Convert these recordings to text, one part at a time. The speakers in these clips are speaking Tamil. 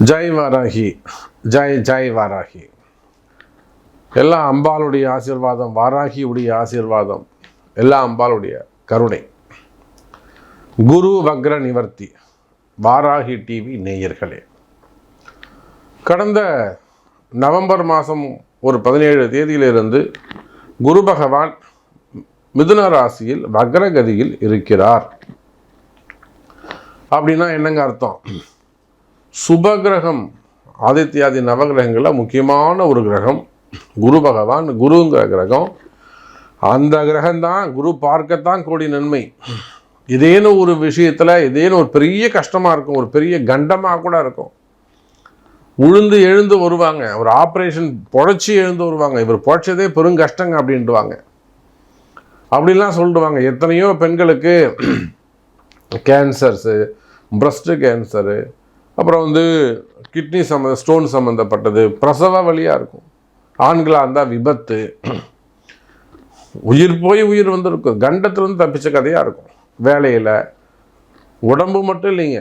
ஜெய் வாராகி, ஜெய் ஜெய் வாராகி. எல்லாம் அம்பாளுடைய ஆசீர்வாதம், வாராகியுடைய ஆசீர்வாதம், எல்லாம் அம்பாளுடைய கருணை. குரு வக்ர நிவர்த்தி வாராகி டிவி நேயர்களே, கடந்த நவம்பர் மாதம் ஒரு 17 தேதியிலிருந்து குரு பகவான் மிதுன ராசியில் வக்ரகதியில் இருக்கிறார். அப்படின்னா என்னங்க அர்த்தம்? சுபகிரகம், ஆதித்யாதி நவகிரகங்களில் முக்கியமான ஒரு கிரகம் குரு பகவான். குருங்கிற கிரகம், அந்த கிரகம்தான் குரு பார்க்கத்தான் கோடி நன்மை. இதேன்னு ஒரு விஷயத்தில் இதேன்னு ஒரு பெரிய கஷ்டமாக இருக்கும், ஒரு பெரிய கண்டமாக கூட இருக்கும். உழுந்து எழுந்து வருவாங்க, ஒரு ஆப்ரேஷன் பொழைச்சி எழுந்து வருவாங்க, இவர் பொழைச்சதே பெரும் கஷ்டங்க அப்படின்ட்டுவாங்க. அப்படிலாம் சொல்லிடுவாங்க. எத்தனையோ பெண்களுக்கு கேன்சர்ஸு, பிரஸ்ட்டு கேன்சரு, அப்புறம் கிட்னி ஸ்டோன் சம்மந்தப்பட்டது, பிரசவ வழியாக இருக்கும். ஆண்களாக இருந்தால் விபத்து, உயிர் போய் உயிர் இருக்கும். கண்டத்துலேருந்து தப்பிச்ச கதையாக இருக்கும். வேலையில் உடம்பு மட்டும் இல்லைங்க,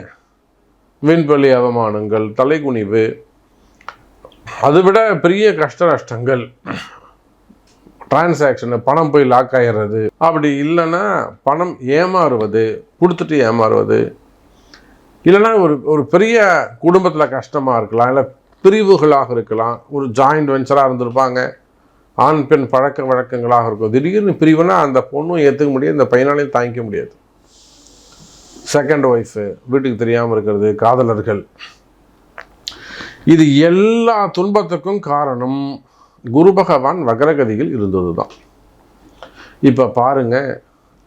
விண்வெளி அவமானங்கள், தலைகுனிவு, அதை விட பெரிய கஷ்ட நஷ்டங்கள், டிரான்சாக்ஷனு, பணம் போய் லாக் ஆகிடுறது, அப்படி இல்லைன்னா பணம் ஏமாறுவது, கொடுத்துட்டு ஏமாறுவது, இல்லைன்னா ஒரு பெரிய குடும்பத்தில் கஷ்டமாக இருக்கலாம், இல்லை பிரிவுகளாக இருக்கலாம், ஒரு ஜாயிண்ட் வெஞ்சராக இருந்திருப்பாங்க, ஆண் பெண் பழக்க வழக்கங்களாக இருக்கும். திடீர்னு பிரிவுனா அந்த பொண்ணும் ஏற்றுக்க முடியாது, இந்த பையனாலையும் தாங்கிக்க முடியாது. செகண்ட் ஒய்ஃபு, வீட்டுக்கு தெரியாமல் இருக்கிறது, காதலர்கள், இது எல்லா துன்பத்துக்கும் காரணம் குரு பகவான் வக்ரகதியில் இருந்தது தான். இப்போ பாருங்க,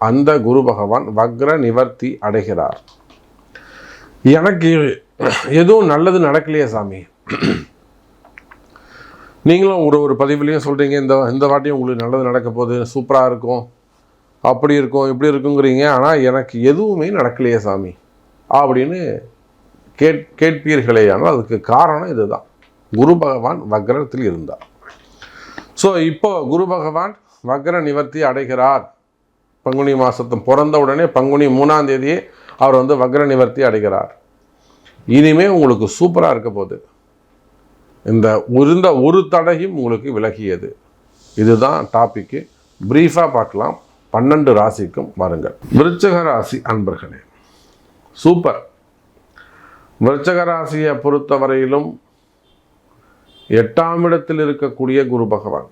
அந்த குரு பகவான் வக்ர நிவர்த்தி அடைகிறார். எனக்கு எதுவும் நல்லது நடக்கலையே சாமி. நீங்களும் ஒரு பதிவுலையும் சொல்கிறீங்க, இந்த வாட்டியும் உங்களுக்கு நல்லது நடக்க போகுது, சூப்பராக இருக்கும், அப்படி இருக்கும், இப்படி இருக்குங்கிறீங்க. ஆனால் எனக்கு எதுவுமே நடக்கலையே சாமி அப்படின்னு கேட்பீர்களே. ஆனால் அதுக்கு காரணம் இதுதான், குரு பகவான் வக்ரத்தில் இருந்தார். ஸோ இப்போ குரு பகவான் வக்ர நிவர்த்தி அடைகிறார். பங்குனி மாதத்து பிறந்த உடனே பங்குனி 3ஆம் தேதியே அவர் வக்ர நிவர்த்தி அடைகிறார். இனிமே உங்களுக்கு சூப்பராக இருக்க போகுது. இந்த இருந்த ஒரு தடையும் உங்களுக்கு விலகியது. இதுதான் டாபிக்கு. பிரீஃபாக பார்க்கலாம். 12 ராசிக்கும் வாருங்கள். விருச்சிக ராசி அன்பர்களே, சூப்பர். விருச்சிக ராசியை பொறுத்தவரையிலும் 8ஆம் இடத்தில் இருக்கக்கூடிய குரு பகவான்,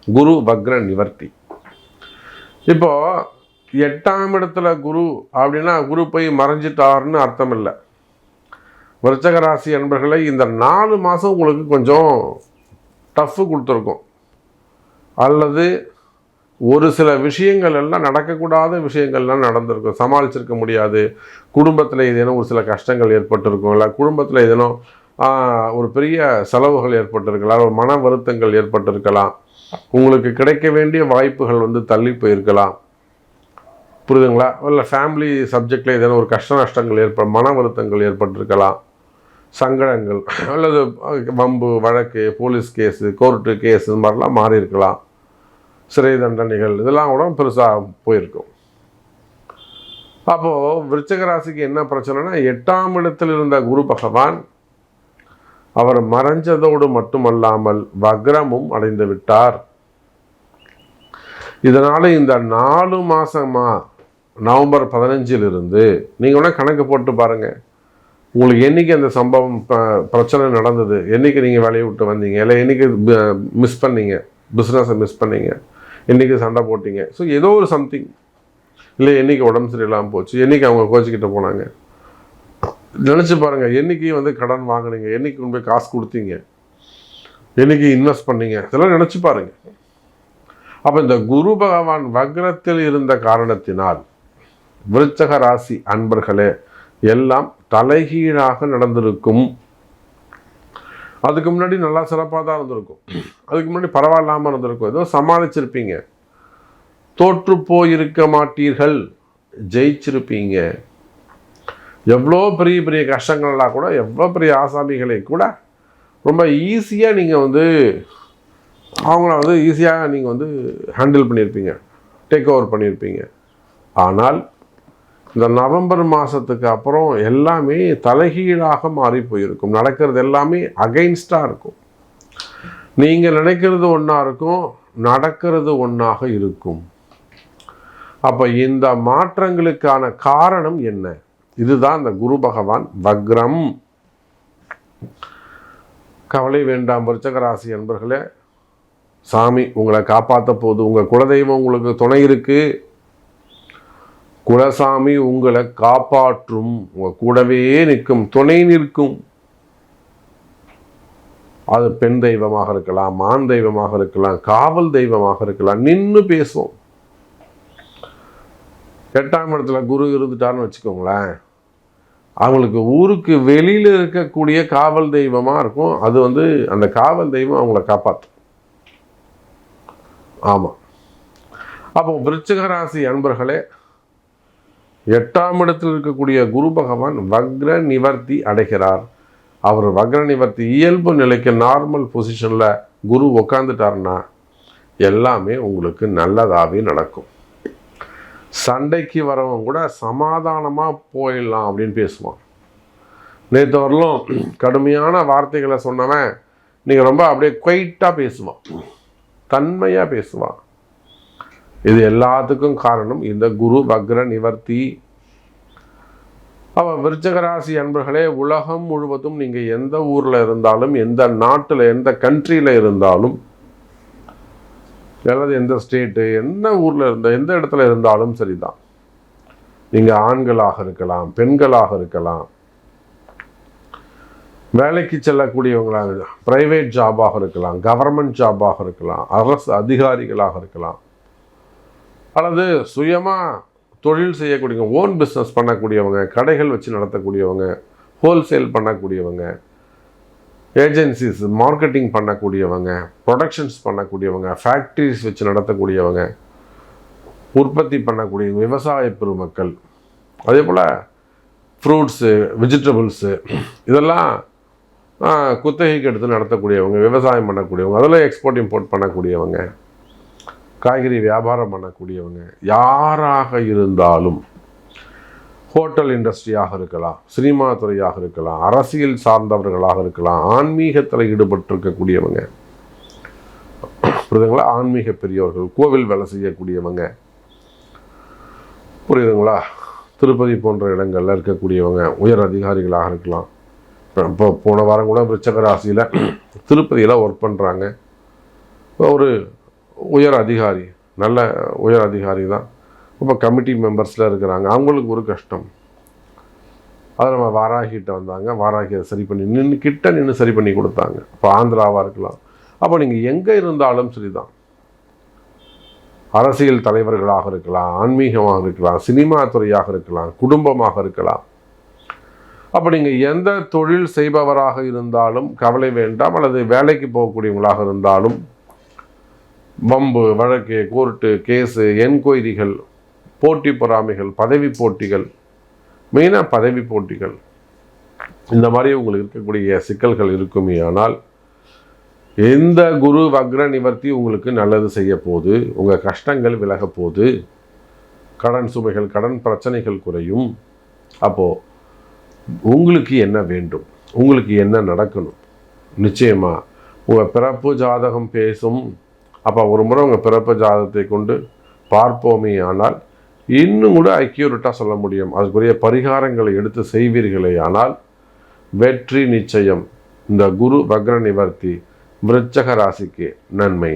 குரு வக்ர நிவர்த்தி. இப்போ 8ஆம் இடத்துல குரு அப்படின்னா குரு போய் மறைஞ்சிட்டார்னு அர்த்தம் இல்லை. விருச்சிக ராசி அன்பர்களை இந்த 4 மாதம் உங்களுக்கு கொஞ்சம் டஃப்பு கொடுத்துருக்கும், அல்லது ஒரு சில விஷயங்கள் எல்லாம் நடக்கக்கூடாத விஷயங்கள்லாம் நடந்திருக்கும், சமாளிச்சிருக்க முடியாது. குடும்பத்தில் ஏதேனும் ஒரு சில கஷ்டங்கள் ஏற்பட்டிருக்கும், இல்லை குடும்பத்தில் ஏதேனும் ஒரு பெரிய செலவுகள் ஏற்பட்டிருக்கலாம், ஒரு மன வருத்தங்கள் ஏற்பட்டிருக்கலாம், உங்களுக்கு கிடைக்க வேண்டிய வாய்ப்புகள் தள்ளி போயிருக்கலாம். புரியுதுங்களா? இல்லை ஃபேமிலி சப்ஜெக்டில் ஏதேனும் ஒரு கஷ்ட நஷ்டங்கள் மன வருத்தங்கள் ஏற்பட்டிருக்கலாம், சங்கடங்கள், அல்லது வம்பு வழக்கு, போலீஸ் கேஸு, கோர்ட்டு கேஸு, இது மாதிரிலாம் மாறி இருக்கலாம். சிறை தண்டனைகள், இதெல்லாம் கூட பெருசாக போயிருக்கும். அப்போது விருச்சிக ராசிக்கு என்ன பிரச்சனைனா, 8ஆம் இடத்தில் இருந்த குரு பகவான் அவர் மறைஞ்சதோடு மட்டுமல்லாமல் வக்ரமும் அடைந்து விட்டார். இதனால் இந்த 4 மாதமா, நவம்பர் 15இலிருந்து நீங்கள் வேணால் கணக்கு போட்டு பாருங்கள், உங்களுக்கு என்றைக்கு அந்த சம்பவம் பிரச்சனை நடந்தது, என்றைக்கு நீங்கள் வேலையை விட்டு வந்தீங்க, இல்லை என்றைக்கு மிஸ் பண்ணீங்க, பிஸ்னஸை மிஸ் பண்ணீங்க, என்றைக்கு சண்டை போட்டீங்க, ஸோ ஏதோ ஒரு சம்திங், இல்லை என்றைக்கு உடம்பு சரியில்லாமல் போச்சு, என்றைக்கு அவங்க கோச்சிக்கிட்ட போனாங்க, நினச்சி பாருங்கள். என்றைக்கு கடன் வாங்கினீங்க, என்றைக்கு கொண்டு போய் காசு கொடுத்தீங்க, என்றைக்கு இன்வெஸ்ட் பண்ணீங்க, இதெல்லாம் நினச்சி பாருங்கள். அப்போ இந்த குரு பகவான் வக்ரத்தில் இருந்த காரணத்தினால் விருச்சிக ராசி அன்பர்களே எல்லாம் தலைகீழாக நடந்திருக்கும். அதுக்கு முன்னாடி நல்லா சிறப்பாக தான் இருந்திருக்கும், அதுக்கு முன்னாடி பரவாயில்லாமல் இருந்திருக்கும், ஏதோ சமாளிச்சிருப்பீங்க. தோற்று போயிருக்க மாட்டீர்கள், ஜெயிச்சிருப்பீங்க. எவ்வளோ பெரிய பெரிய கஷ்டங்கள்லாம் கூட, எவ்வளோ பெரிய ஆசாமிகளை கூட ரொம்ப ஈஸியாக நீங்கள் அவங்கள ஈஸியாக நீங்கள் ஹேண்டில் பண்ணியிருப்பீங்க, டேக் ஓவர் பண்ணியிருப்பீங்க. ஆனால் இந்த நவம்பர் மாதத்துக்கு அப்புறம் எல்லாமே தலைகீழாக மாறி போயிருக்கும். நடக்கிறது எல்லாமே அகைன்ஸ்டாக இருக்கும். நீங்கள் நினைக்கிறது ஒன்றா இருக்கும், நடக்கிறது ஒன்றாக இருக்கும். அப்போ இந்த மாற்றங்களுக்கான காரணம் என்ன? இதுதான் இந்த குரு பகவான் வக்ரம். கவலை வேண்டாம் விருச்சிக ராசி அன்பர்களே, சாமி உங்களை காப்பாற்ற போகுது. உங்கள் குலதெய்வம் உங்களுக்கு துணை இருக்கு. குலசாமி உங்களை காப்பாற்றும், உங்க கூடவே நிற்கும், துணை நிற்கும். அது பெண் தெய்வமாக இருக்கலாம், ஆண் தெய்வமாக இருக்கலாம், காவல் தெய்வமாக இருக்கலாம். நின்று பேசும். 8ஆம் இடத்துல குரு இருந்துட்டார்னு வச்சுக்கோங்களேன், அவங்களுக்கு ஊருக்கு வெளியில் இருக்கக்கூடிய காவல் தெய்வமாக இருக்கும். அது அந்த காவல் தெய்வம் அவங்கள காப்பாற்றும். ஆமாம். அப்போ விருச்சிக ராசி அன்பர்களே, 8ஆம் இடத்தில் இருக்கக்கூடிய குரு பகவான் வக்ர நிவர்த்தி அடைகிறார். அவர் வக்ர நிவர்த்தி இயல்பு நிலைக்கு நார்மல் பொசிஷனில் குரு உக்காந்துட்டார்னா எல்லாமே உங்களுக்கு நல்லதாகவே நடக்கும். சண்டைக்கு வரவங்க கூட சமாதானமாக போயிடலாம் அப்படின்னு பேசுவான். நேற்று வரலும் கடுமையான வார்த்தைகளை சொன்னவன் நீங்கள் ரொம்ப அப்படியே குவைட்டாக பேசுவான், தன்மையாக பேசுவான். இது எல்லாத்துக்கும் காரணம் இந்த குரு வக்ர நிவர்த்தி. அவன் விருச்சிக ராசி அன்பர்களே, உலகம் முழுவதும் நீங்கள் எந்த ஊரில் இருந்தாலும், எந்த நாட்டில், எந்த கண்ட்ரியில் இருந்தாலும், அல்லது எந்த ஸ்டேட்டு, எந்த ஊரில் எந்த இடத்துல இருந்தாலும் சரிதான். நீங்கள் ஆண்களாக இருக்கலாம், பெண்களாக இருக்கலாம், வேலைக்கு செல்லக்கூடியவங்களாக, பிரைவேட் ஜாபாக இருக்கலாம், கவர்மெண்ட் ஜாபாக இருக்கலாம், அரசு அதிகாரிகளாக இருக்கலாம், அல்லது சுயமாக தொழில் செய்யக்கூடியவங்க, ஓன் பிஸ்னஸ் பண்ணக்கூடியவங்க, கடைகள் வச்சு நடத்தக்கூடியவங்க, ஹோல்சேல் பண்ணக்கூடியவங்க, ஏஜென்சிஸ் மார்க்கெட்டிங் பண்ணக்கூடியவங்க, ப்ரொடக்ஷன்ஸ் பண்ணக்கூடியவங்க, ஃபேக்ட்ரிஸ் வச்சு நடத்தக்கூடியவங்க, உற்பத்தி பண்ணக்கூடியவங்க, விவசாய பெருமக்கள், அதே போல் ஃப்ரூட்ஸு, வெஜிடபிள்ஸு, இதெல்லாம் குத்தகைக்கு எடுத்து நடத்தக்கூடியவங்க, விவசாயம் பண்ணக்கூடியவங்க, அதில் எக்ஸ்போர்ட் இம்போர்ட் பண்ணக்கூடியவங்க, காய்கறி வியாபாரம் பண்ணக்கூடியவங்க, யாராக இருந்தாலும், ஹோட்டல் இண்டஸ்ட்ரியாக இருக்கலாம், சினிமா துறையாக இருக்கலாம், அரசியல் சார்ந்தவர்களாக இருக்கலாம், ஆன்மீகத்தில் ஈடுபட்டிருக்கக்கூடியவங்க, புரியுதுங்களா, ஆன்மீக பெரியவர்கள், கோவில் வேலை செய்யக்கூடியவங்க, புரியுதுங்களா, திருப்பதி போன்ற இடங்களில் இருக்கக்கூடியவங்க, உயர் அதிகாரிகளாக இருக்கலாம். இப்போ போன வாரம் கூட விருச்சிக ராசியில் திருப்பதியில் ஒர்க் பண்ணுறாங்க. ஒரு உயர் அதிகாரி, நல்ல உயர் அதிகாரி தான். இப்போ கமிட்டி மெம்பர்ஸில் இருக்கிறாங்க, அவங்களுக்கு ஒரு கஷ்டம். அதை நம்ம வாராகிட்ட வந்தாங்க, வாராகி அதை சரி பண்ணி நின்று சரி பண்ணி கொடுத்தாங்க. இப்போ ஆந்திராவாக இருக்கலாம். அப்போ நீங்கள் எங்கே இருந்தாலும் சரிதான், அரசியல் தலைவர்களாக இருக்கலாம், ஆன்மீகமாக இருக்கலாம், சினிமா துறையாக இருக்கலாம், குடும்பமாக இருக்கலாம். அப்போ நீங்கள் எந்த தொழில் செய்பவராக இருந்தாலும் கவலை வேண்டாம். அல்லது வேலைக்கு போகக்கூடியவங்களாக இருந்தாலும், வம்பு வழக்கு, கோர்ட்டு கேஸு, என்கொயரிகள், போட்டி பொறாமைகள், பதவி போட்டிகள், மெயினாக பதவி போட்டிகள், இந்த மாதிரி உங்களுக்கு இருக்கக்கூடிய சிக்கல்கள் இருக்குமே. ஆனால் எந்த குரு வக்ர நிவர்த்தி உங்களுக்கு நல்லது செய்ய போகுது, உங்கள் கஷ்டங்கள் விலக போகுது, கடன் சுமைகள், கடன் பிரச்சனைகள் குறையும். அப்போது உங்களுக்கு என்ன வேண்டும், உங்களுக்கு என்ன நடக்கணும், நிச்சயமாக உங்கள் பிறப்பு ஜாதகம் பேசும். அப்போ ஒரு முறை உங்கள் பிறப்பு ஜாதகத்தை கொண்டு பார்ப்போமே ஆனால் இன்னும் கூட அக்யூரேட்டாக சொல்ல முடியும். அதுக்குரிய பரிகாரங்களை எடுத்து செய்வீர்களே ஆனால் வெற்றி நிச்சயம். இந்த குரு வக்ர நிவர்த்தி விருச்சிக ராசிக்கு நன்மை.